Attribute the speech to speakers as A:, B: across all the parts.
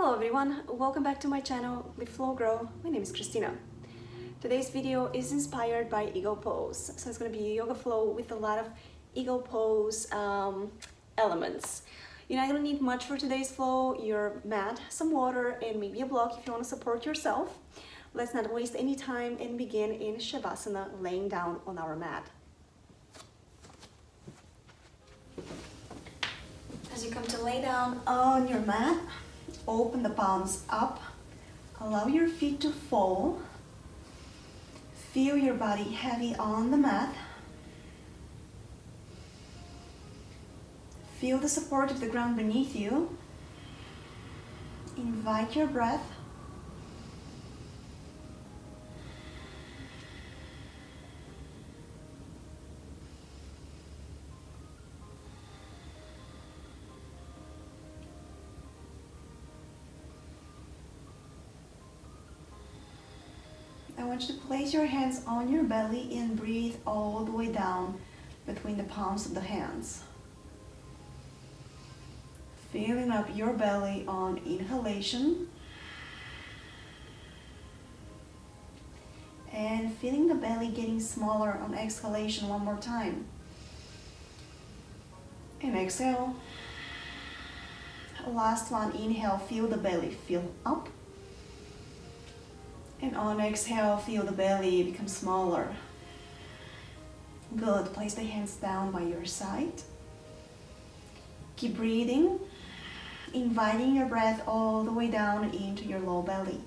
A: Hello everyone, welcome back to my channel Live Flow Grow. My name is Christina. Today's video is inspired by Eagle Pose. So it's going to be a yoga flow with a lot of Eagle Pose elements. You're not going to need much for today's flow, your mat, some water, and maybe a block if you want to support yourself. Let's not waste any time and begin in Shavasana, laying down on our mat. As you come to lay down on your mat, open the palms up, allow your feet to fall, feel your body heavy on the mat, feel the support of the ground beneath you, invite your breath, I want you to place your hands on your belly and breathe all the way down between the palms of the hands. Filling up your belly on inhalation and feeling the belly getting smaller on exhalation one more time. And exhale. Last one, inhale, feel the belly fill up. And on exhale, feel the belly become smaller. Good. Place the hands down by your side. Keep breathing, inviting your breath all the way down into your low belly.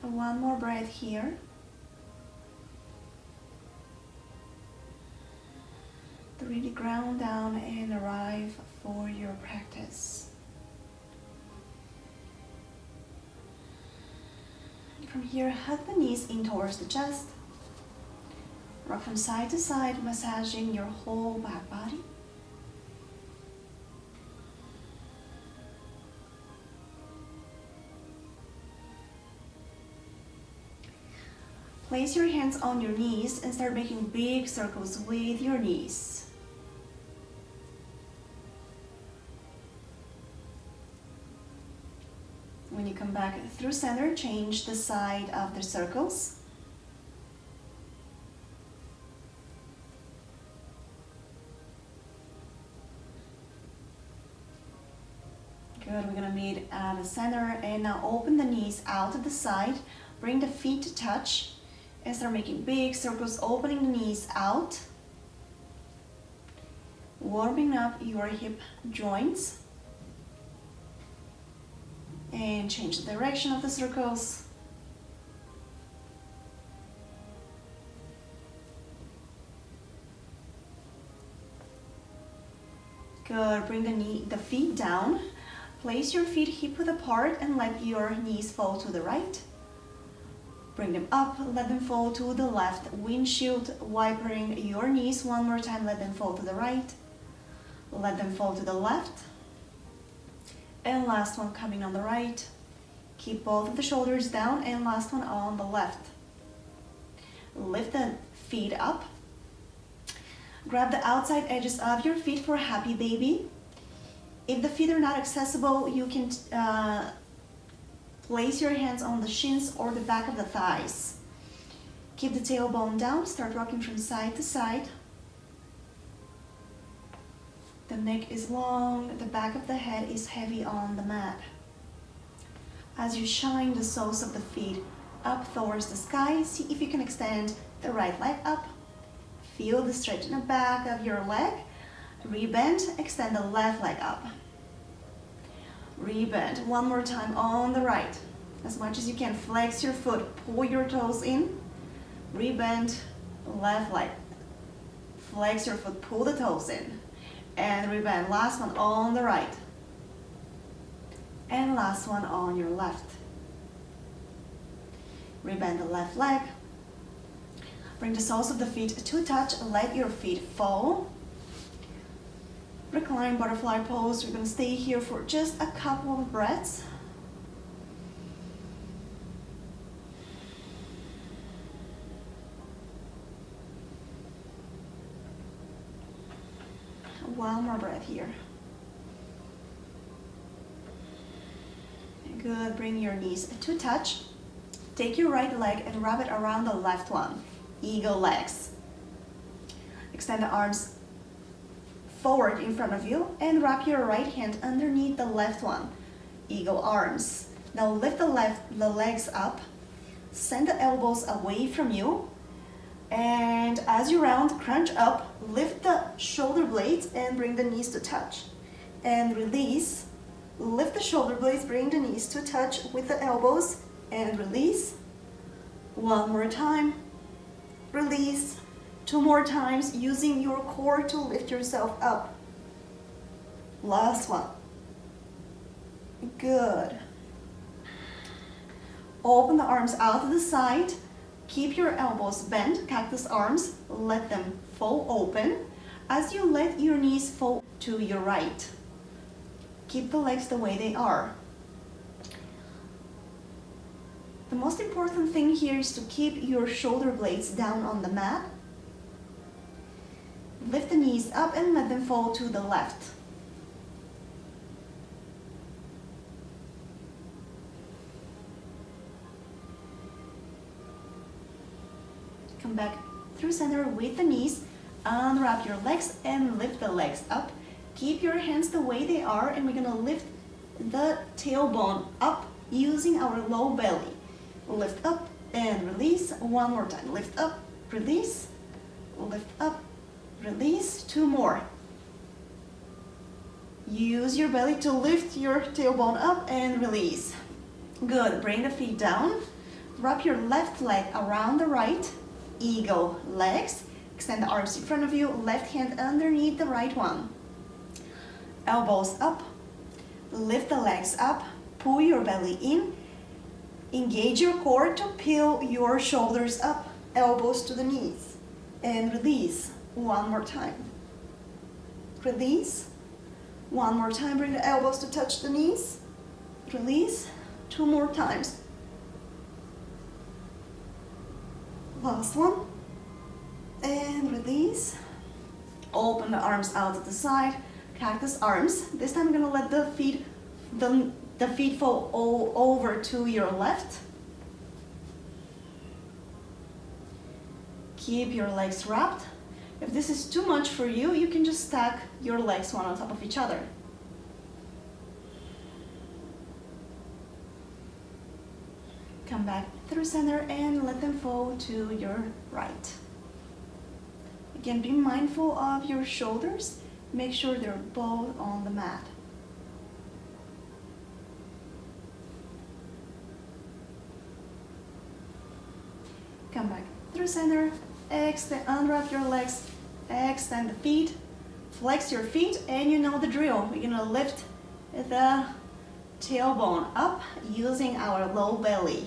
A: One more breath here. Really ground down and arrive for your practice. From here, hug the knees in towards the chest. Rock from side to side, massaging your whole back body. Place your hands on your knees and start making big circles with your knees. When you come back through center, change the side of the circles. Good, we're gonna meet at the center and now open the knees out to the side. Bring the feet to touch and start making big circles, opening the knees out. Warming up your hip joints. And change the direction of the circles. Good, bring the feet down. Place your feet hip width apart and let your knees fall to the right. Bring them up, let them fall to the left. Windshield wipering your knees one more time, let them fall to the right. Let them fall to the left. And last one coming on the right. Keep both of the shoulders down and last one on the left. Lift the feet up. Grab the outside edges of your feet for happy baby. If the feet are not accessible, you can place your hands on the shins or the back of the thighs. Keep the tailbone down, start rocking from side to side. The neck is long, the back of the head is heavy on the mat. As you shine the soles of the feet up towards the sky, see if you can extend the right leg up. Feel the stretch in the back of your leg. Rebend, extend the left leg up. Rebend, one more time on the right. As much as you can, flex your foot, pull your toes in. Rebend, left leg. Flex your foot, pull the toes in. And rebend, last one on the right. And last one on your left. Rebend the left leg. Bring the soles of the feet to touch, let your feet fall. Recline butterfly pose, we're gonna stay here for just a couple of breaths. One more breath here. Good, bring your knees to touch. Take your right leg and wrap it around the left one. Eagle legs. Extend the arms forward in front of you and wrap your right hand underneath the left one. Eagle arms. Now lift the legs up. Send the elbows away from you. And as you round, crunch up, lift the shoulder blades and bring the knees to touch. And release. Lift the shoulder blades, bring the knees to touch with the elbows and release. One more time. Release. Two more times using your core to lift yourself up. Last one. Good. Open the arms out to the side. Keep your elbows bent, cactus arms. Let them fall open as you let your knees fall to your right. Keep the legs the way they are. The most important thing here is to keep your shoulder blades down on the mat. Lift the knees up and let them fall to the left. Come back through center with the knees. Unwrap your legs and lift the legs up. Keep your hands the way they are, and we're gonna lift the tailbone up using our low belly. Lift up and release. One more time. Lift up, release, lift up, release. Two more. Use your belly to lift your tailbone up and release. Good. Bring the feet down. Wrap your left leg around the right. Eagle legs. Extend the arms in front of you. Left hand underneath the right one. Elbows up. Lift the legs up. Pull your belly in. Engage your core to peel your shoulders up. Elbows to the knees. And release. One more time. Release. One more time. Bring the elbows to touch the knees. Release. Two more times. Last one. And release. Open the arms out to the side. Cactus arms. This time I'm gonna let the feet fall all over to your left. Keep your legs wrapped. If this is too much for you, you can just stack your legs one on top of each other. Come back through center and let them fall to your right. Again, be mindful of your shoulders. Make sure they're both on the mat. Come back through center. Extend, unwrap your legs. Extend the feet. Flex your feet, and you know the drill. We're gonna lift the tailbone up using our low belly.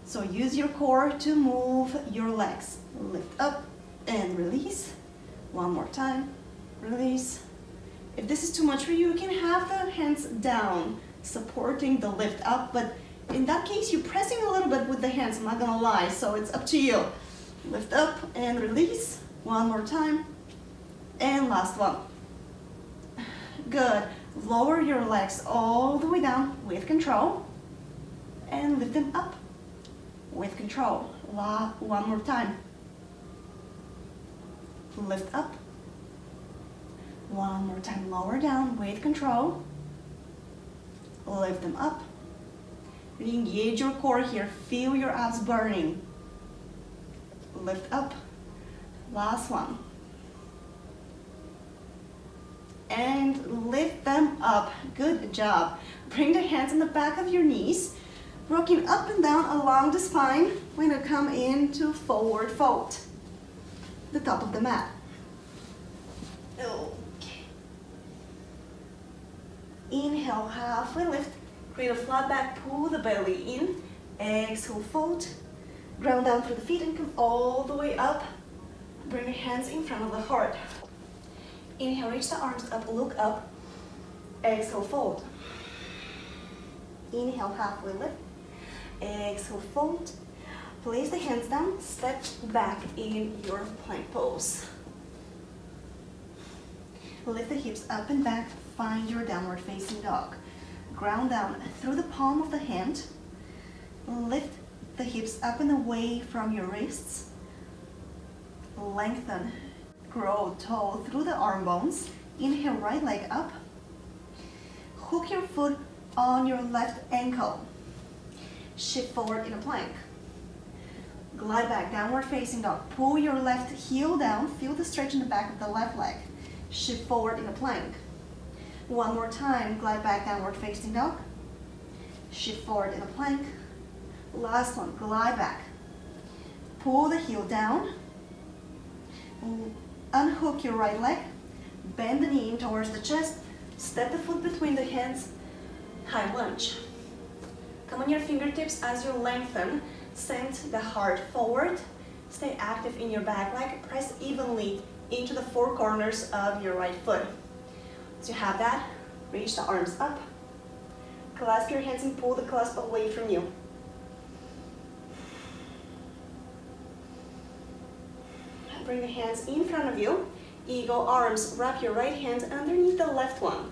A: So use your core to move your legs. Lift up and release. One more time. Release. If this is too much for you, you can have the hands down, supporting the lift up, but in that case, you're pressing a little bit with the hands, I'm not gonna lie, so it's up to you. Lift up and release. One more time. And last one. Good. Lower your legs all the way down with control. And lift them up with control. One more time. Lift up. One more time. Lower down with control. Lift them up. Re-engage your core here. Feel your abs burning. Lift up. Last one. And lift them up. Good job. Bring the hands on the back of your knees. Rocking up and down along the spine. We're going to come into forward fold. The top of the mat. Okay. Inhale, halfway lift. Create a flat back, pull the belly in. Exhale, fold. Ground down through the feet and come all the way up. Bring your hands in front of the heart. Inhale, reach the arms up, look up. Exhale, fold. Inhale, halfway lift. Exhale, fold. Place the hands down, step back in your plank pose. Lift the hips up and back, find your downward facing dog. Ground down through the palm of the hand. Lift the hips up and away from your wrists. Lengthen, grow tall through the arm bones. Inhale, right leg up. Hook your foot on your left ankle. Shift forward in a plank. Glide back, downward facing dog. Pull your left heel down. Feel the stretch in the back of the left leg. Shift forward in a plank. One more time, glide back, downward facing dog. Shift forward in a plank. Last one, glide back. Pull the heel down. Unhook your right leg. Bend the knee in towards the chest. Step the foot between the hands. High lunge. Come on your fingertips as you lengthen. Send the heart forward. Stay active in your back leg. Press evenly into the four corners of your right foot. So you have that. Reach the arms up. Clasp your hands and pull the clasp away from you. Bring the hands in front of you. Eagle arms. Wrap your right hand underneath the left one.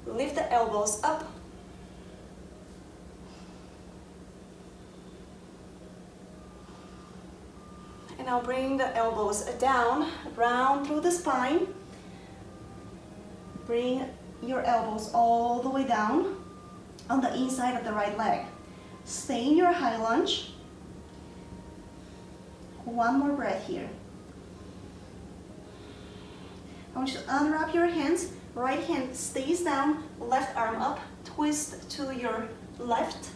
A: Lift the elbows up. And now bring the elbows down, round through the spine. Bring your elbows all the way down on the inside of the right leg. Stay in your high lunge. One more breath here. I want you to unwrap your hands. Right hand stays down, left arm up, twist to your left.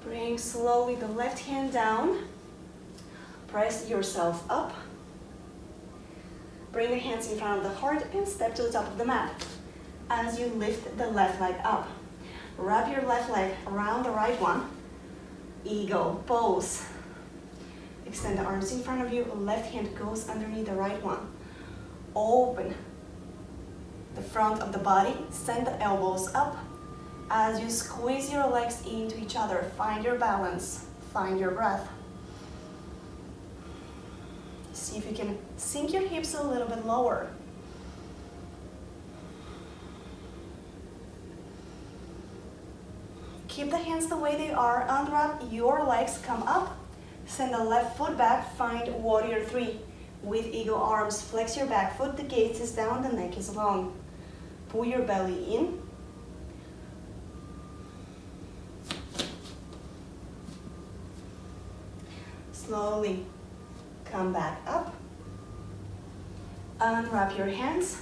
A: Bring slowly the left hand down. Press yourself up. Bring the hands in front of the heart and step to the top of the mat as you lift the left leg up. Wrap your left leg around the right one. Eagle pose. Extend the arms in front of you. Left hand goes underneath the right one. Open the front of the body. Send the elbows up. As you squeeze your legs into each other, find your balance, find your breath. See if you can sink your hips a little bit lower. Keep the hands the way they are. Unwrap your legs, come up. Send the left foot back, find warrior three. With eagle arms, flex your back foot, the gaze is down, the neck is long. Pull your belly in. Slowly come back up. Unwrap your hands.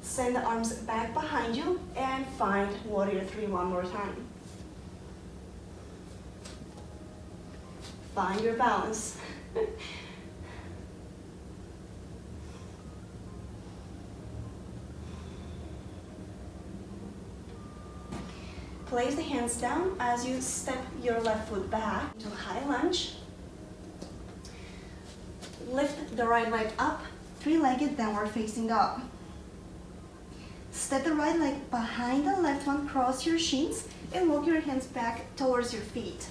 A: Send the arms back behind you and find warrior three one more time. Find your balance. Place the hands down as you step your left foot back to high lunge. Lift the right leg up, three-legged downward facing dog. Step the right leg behind the left one, cross your shins, and walk your hands back towards your feet.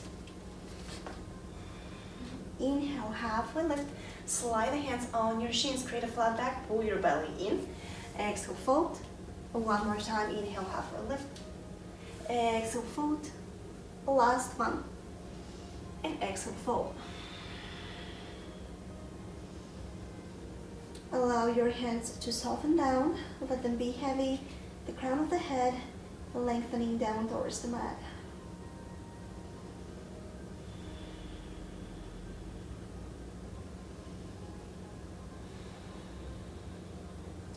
A: Inhale, halfway lift. Slide the hands on your shins, create a flat back, pull your belly in. Exhale, fold. One more time, inhale, halfway lift. Exhale, fold. Last one. And exhale, fold. Allow your hands to soften down, let them be heavy, the crown of the head lengthening down towards the mat.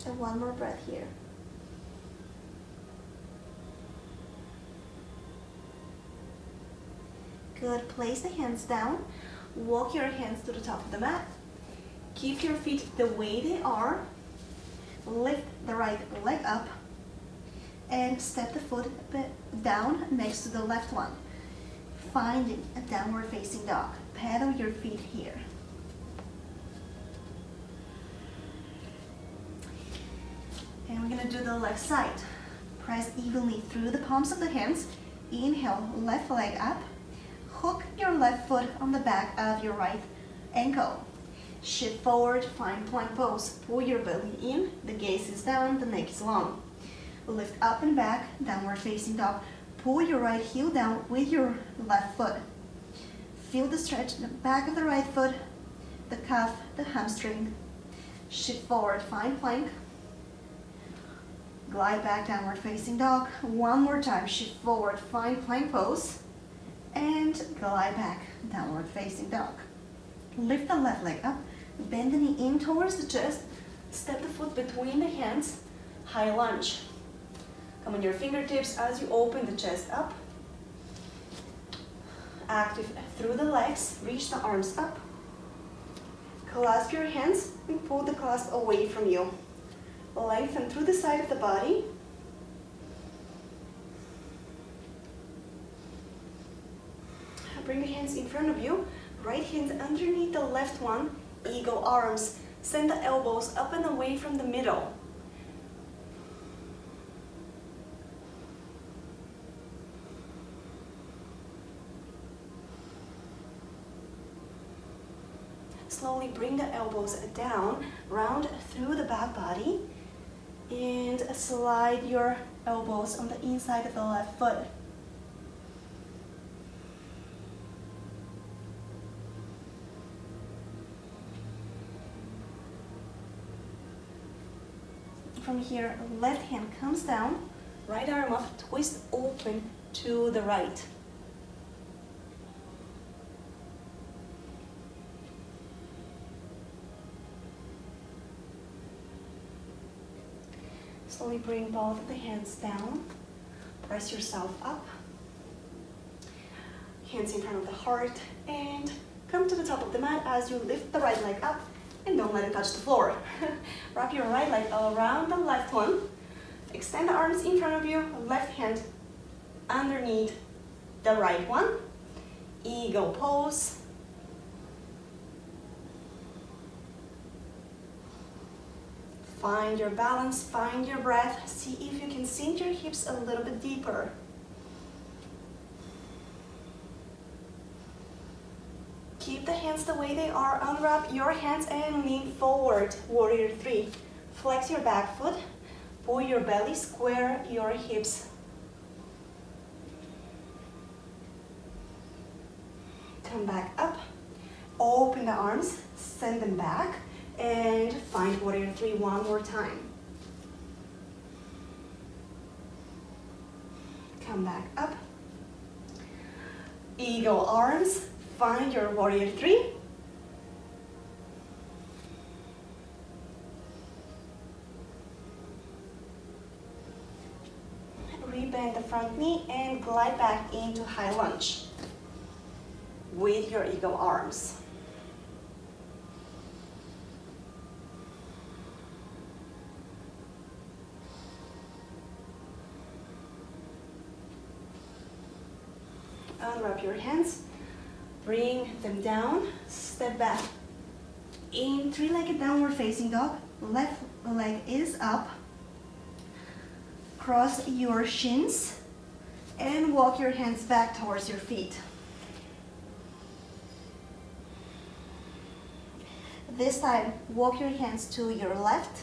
A: And one more breath here. Good, place the hands down, walk your hands to the top of the mat. Keep your feet the way they are. Lift the right leg up and step the foot down next to the left one. Finding a downward facing dog. Pedal your feet here. And we're gonna do the left side. Press evenly through the palms of the hands. Inhale, left leg up. hook your left foot on the back of your right ankle. Shift forward, find plank pose. Pull your belly in, the gaze is down, the neck is long. Lift up and back, downward facing dog. Pull your right heel down with your left foot. Feel the stretch in the back of the right foot, the calf, the hamstring. Shift forward, find plank. Glide back, downward facing dog. One more time, shift forward, find plank pose. And glide back, downward facing dog. Lift the left leg up, bend the knee in towards the chest, step the foot between the hands, high lunge. Come on your fingertips as you open the chest up. Active through the legs, reach the arms up. Clasp your hands and pull the clasp away from you. Lengthen through the side of the body. Bring the hands in front of you. Right hand underneath the left one. Eagle arms. Send the elbows up and away from the middle. Slowly bring the elbows down, round through the back body, and slide your elbows on the inside of the left foot. From here, left hand comes down, right arm up, twist open to the right. Slowly bring both of the hands down, press yourself up, hands in front of the heart, and come to the top of the mat as you lift the right leg up and don't let it touch the floor. Wrap your right leg around the left one, extend the arms in front of you, left hand underneath the right one, eagle pose. Find your balance, find your breath. See if you can sink your hips a little bit deeper. Keep the hands the way they are. Unwrap your hands and lean forward. Warrior 3. Flex your back foot. Pull your belly, square your hips. Come back up. Open the arms, send them back. And find warrior 3 one more time. Come back up. Eagle arms. Find your warrior 3. Rebend the front knee and glide back into high lunge with your eagle arms. Unwrap your hands, bring them down, step back. In three-legged downward facing dog, left leg is up. Cross your shins and walk your hands back towards your feet. This time, walk your hands to your left.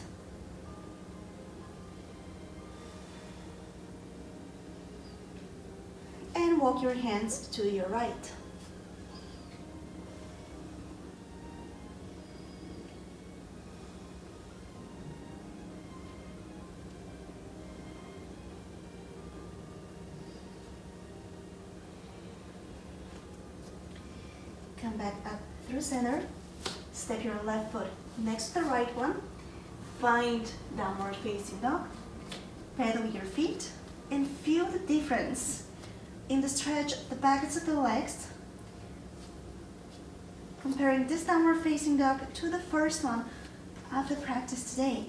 A: And walk your hands to your right. Come back up through center. Step your left foot next to the right one. Find downward facing dog. Pedal your feet and feel the difference in the stretch of the backs of the legs. Comparing this downward facing dog to the first one of the practice today.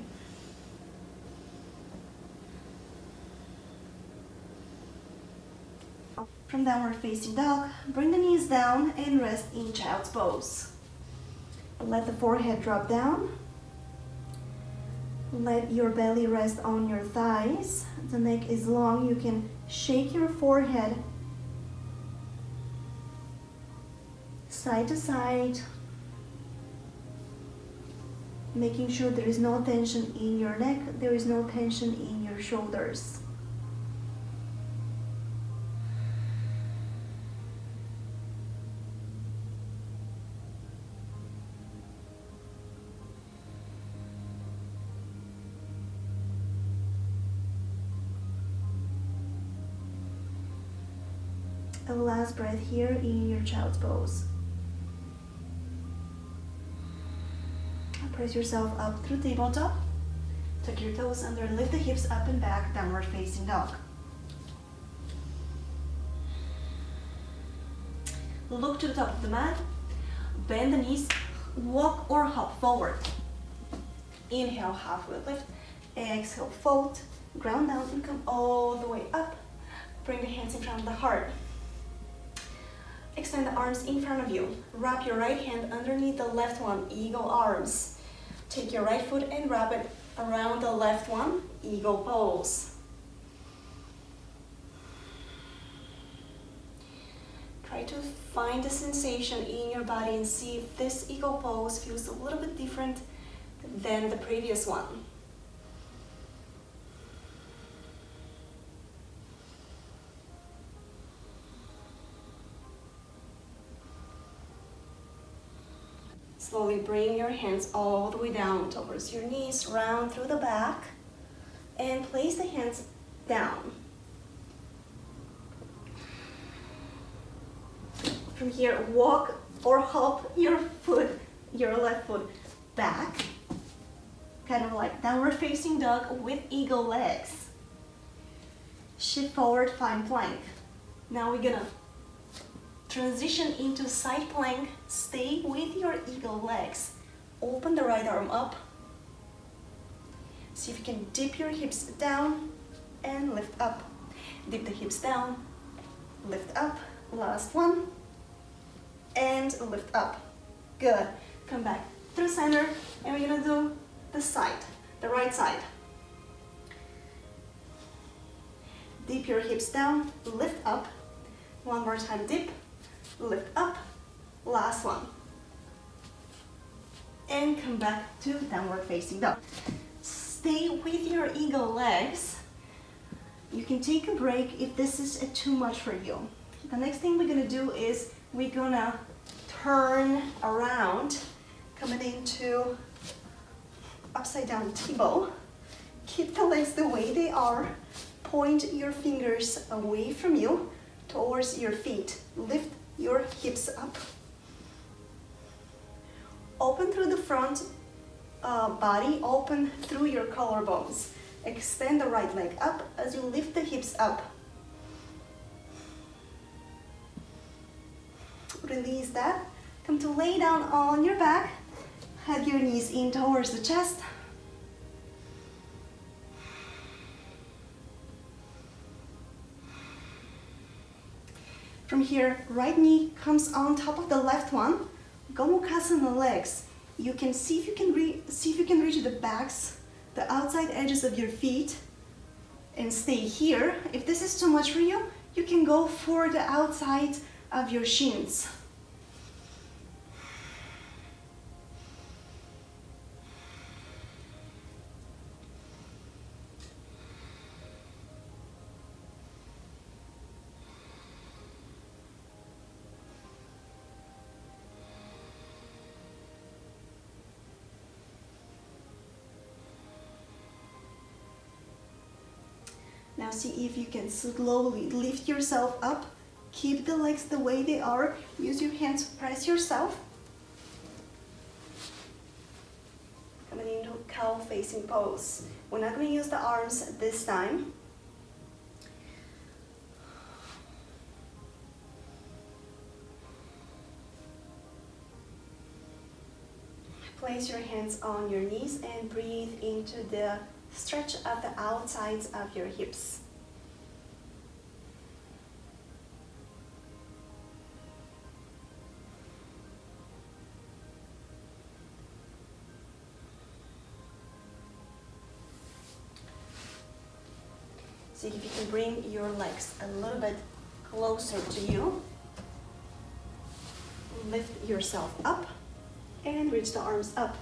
A: From downward facing dog, bring the knees down and rest in child's pose. Let the forehead drop down. Let your belly rest on your thighs. The neck is long. You can shake your forehead side to side, making sure there is no tension in your neck, there is no tension in your shoulders. A last breath here in your child's pose. Press yourself up through tabletop. Tuck your toes under, lift the hips up and back, downward facing dog. Look to the top of the mat, bend the knees, walk or hop forward. Inhale, halfway lift, exhale, fold, ground down and come all the way up. Bring the hands in front of the heart. Extend the arms in front of you. Wrap your right hand underneath the left one, eagle arms. Take your right foot and wrap it around the left one, eagle pose. Try to find the sensation in your body and see if this eagle pose feels a little bit different than the previous one. Slowly bring your hands all the way down towards your knees, round through the back, and place the hands down. From here, walk or hop your left foot back, kind of like downward facing dog with eagle legs. Shift forward, find plank. Now we're gonna transition into side plank. Stay with your eagle legs. Open the right arm up. See if you can dip your hips down and lift up. Dip the hips down, lift up. Last one. And lift up. Good. Come back through center and we're gonna do the side, the right side. Dip your hips down, lift up. One more time, dip. Lift up, last one. And come back to downward facing dog. Stay with your eagle legs. You can take a break if this is too much for you. The next thing we're gonna do is we're gonna turn around, coming into upside down T-bow. Keep the legs the way they are. Point your fingers away from you towards your feet. Lift your hips up. Open through the front body, open through your collarbones. Extend the right leg up as you lift the hips up. Release that. Come to lay down on your back. Head your knees in towards the chest. From here, right knee comes on top of the left one. Gomukhasana legs. You can see if you can reach the backs, the outside edges of your feet, and stay here. If this is too much for you, you can go for the outside of your shins. Now see if you can slowly lift yourself up. Keep the legs the way they are. Use your hands to press yourself. Coming into cow facing pose. We're not going to use the arms this time. Place your hands on your knees and breathe into the stretch of the outsides of your hips. See if you can bring your legs a little bit closer to you. lift yourself up and reach the arms up.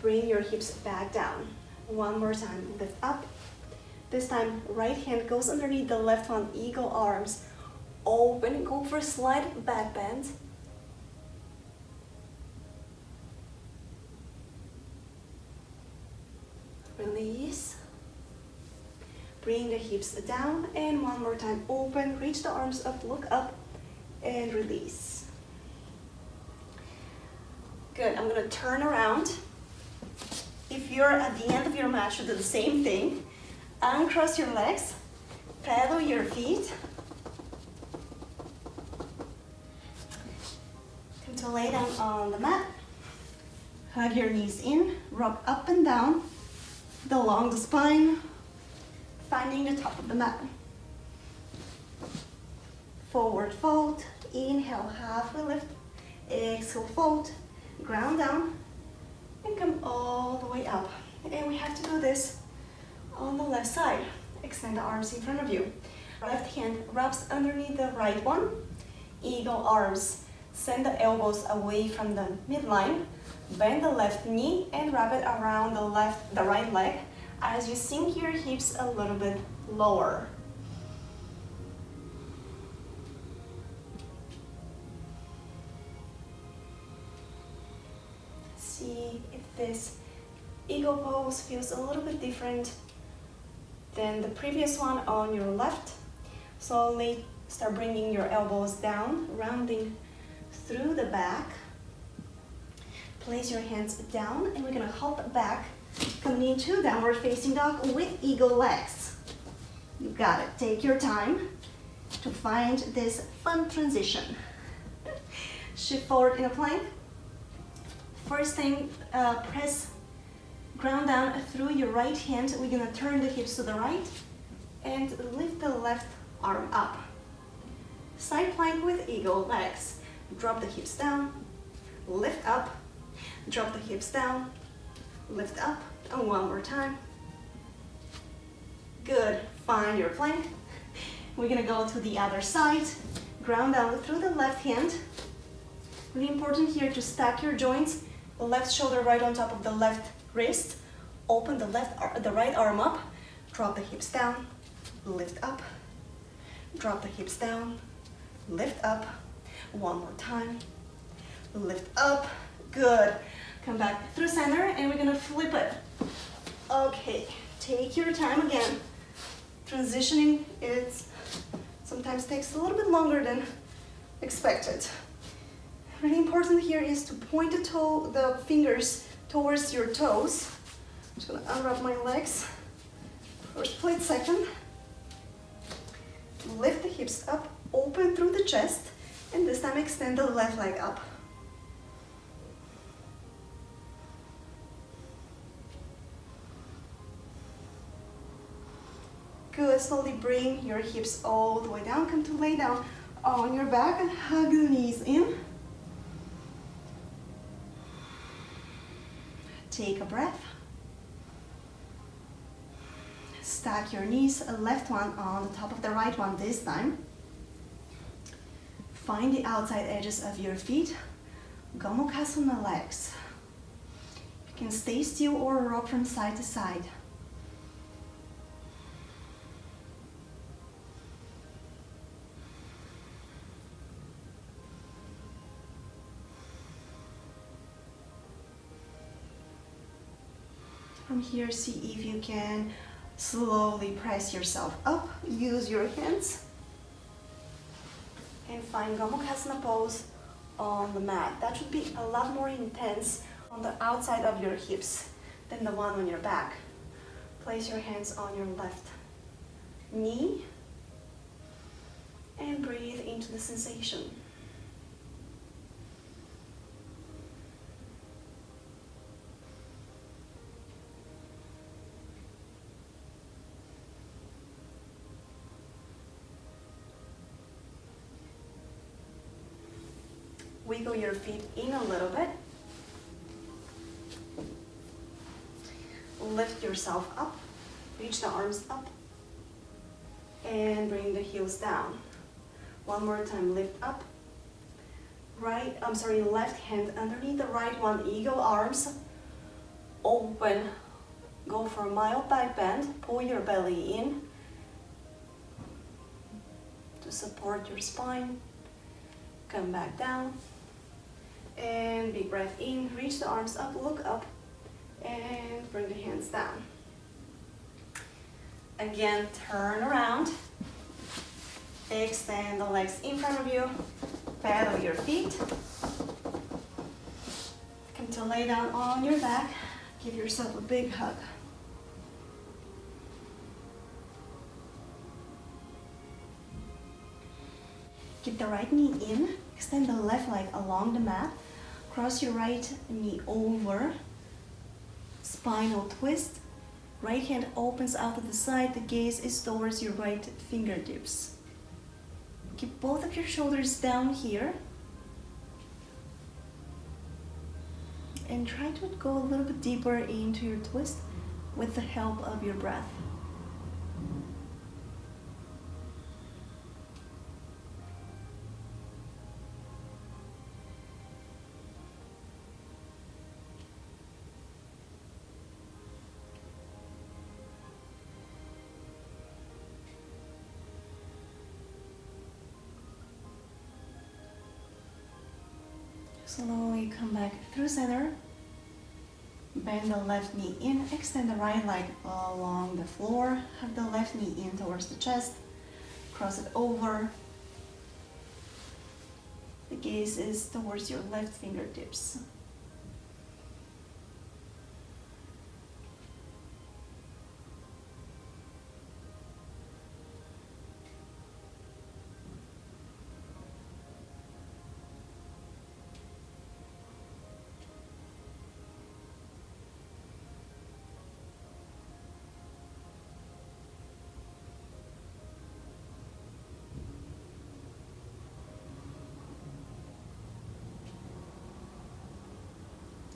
A: Bring your hips back down. One more time, lift up. This time, right hand goes underneath the left one, eagle arms. Open, go for a slight back bend. Release. Bring the hips down and one more time, open, reach the arms up, look up, and release. Good, I'm gonna turn around. If you're at the end of your mat, you do the same thing. Uncross your legs, pedal your feet. Come to lay down on the mat. Hug your knees in, rock up and down, along the spine, finding the top of the mat. Forward fold, inhale, halfway lift, exhale, fold, ground down, and come all the way up. And we have to do this on the left side. Extend the arms in front of you. Left hand wraps underneath the right one. Eagle arms. Send the elbows away from the midline. Bend the left knee and wrap it around the right leg as you sink your hips a little bit lower. See if this eagle pose feels a little bit different than the previous one on your left. Slowly start bringing your elbows down, rounding through the back. Place your hands down and we're gonna hop back, coming into downward facing dog with eagle legs. You got it. Take your time to find this fun transition. Shift forward in a plank. First thing, press ground down through your right hand. We're gonna turn the hips to the right and lift the left arm up. Side plank with eagle legs. Drop the hips down, lift up, drop the hips down, lift up, and one more time. Good, find your plank. We're gonna go to the other side. Ground down through the left hand. Really important here to stack your joints. The left shoulder right on top of the left wrist. Open the right arm up. Drop the hips down, lift up. Drop the hips down, lift up. One more time, lift up. Good. Come back through center and we're gonna flip it. Okay, take your time again. Transitioning sometimes takes a little bit longer than expected. Really important here is to point the fingers towards your toes. I'm just gonna unwrap my legs. First plate, second. Lift the hips up, open through the chest, and this time extend the left leg up. Good, slowly bring your hips all the way down. Come to lay down on your back and hug the knees in. Take a breath. Stack your knees, left one on the top of the right one this time. Find the outside edges of your feet. Garudasana legs. You can stay still or rock from side to side. From here, see if you can slowly press yourself up. Use your hands and find Garudasana pose on the mat. That should be a lot more intense on the outside of your hips than the one on your back. Place your hands on your left knee and breathe into the sensation. Wiggle your feet in a little bit. Lift yourself up, reach the arms up, and bring the heels down. One more time, lift up, left hand underneath the right one, eagle arms, open, go for a mild back bend, pull your belly in to support your spine, come back down, and big breath in, reach the arms up, look up, and bring the hands down. Again, turn around, extend the legs in front of you, pedal your feet, come to lay down on your back, give yourself a big hug. Keep the right knee in, extend the left leg along the mat, cross your right knee over, spinal twist, right hand opens out to the side, the gaze is towards your right fingertips. Keep both of your shoulders down here, and try to go a little bit deeper into your twist with the help of your breath. Slowly come back through center. Bend the left knee in, extend the right leg along the floor. Have the left knee in towards the chest. Cross it over. The gaze is towards your left fingertips.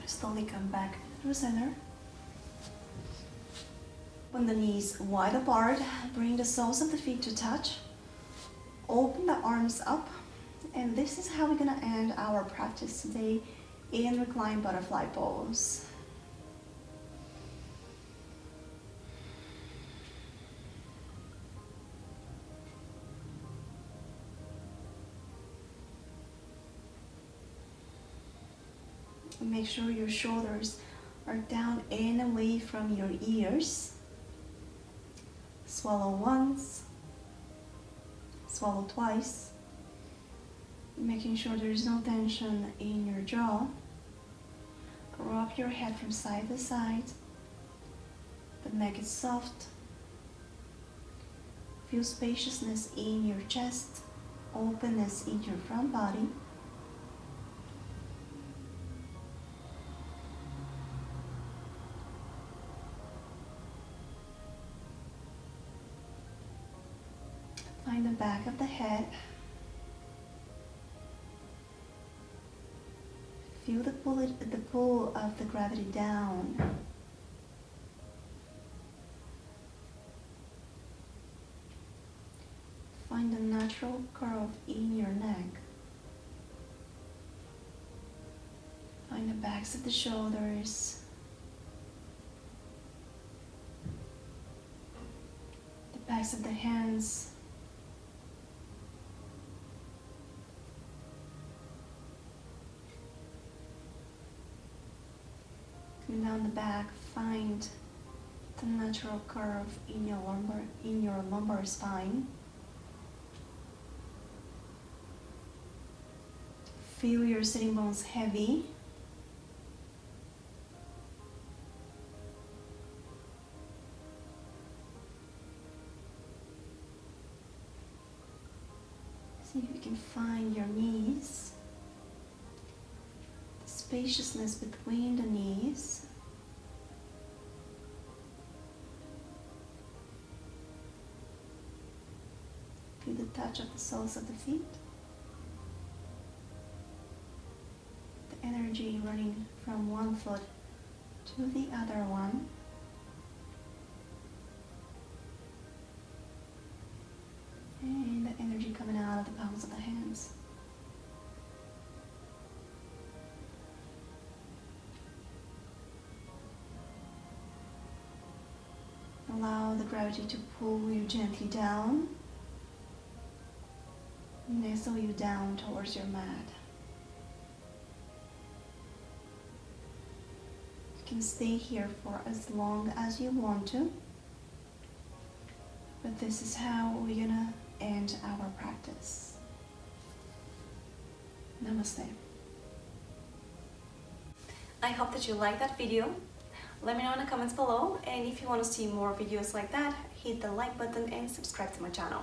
A: Slowly come back through center. Open the knees wide apart. Bring the soles of the feet to touch. Open the arms up. And this is how we're going to end our practice today in reclined butterfly pose. Make sure your shoulders are down and away from your ears. Swallow once, swallow twice, making sure there is no tension in your jaw. Rock your head from side to side. The neck is soft. Feel spaciousness in your chest, openness in your front body. Find the back of the head. Feel the pull of the gravity down. Find a natural curve in your neck. Find the backs of the shoulders. The backs of the hands. Coming down the back, find the natural curve in your lumbar spine. Feel your sitting bones heavy. See if you can find your knees. Spaciousness between the knees. Feel the touch of the soles of the feet. The energy running from one foot to the other one. And the energy coming out of the palms of the hands. Allow the gravity to pull you gently down, nestle you down towards your mat. You can stay here for as long as you want to, but this is how we're gonna end our practice. Namaste. I hope that you liked that video. Let me know in the comments below, and if you want to see more videos like that, hit the like button and subscribe to my channel.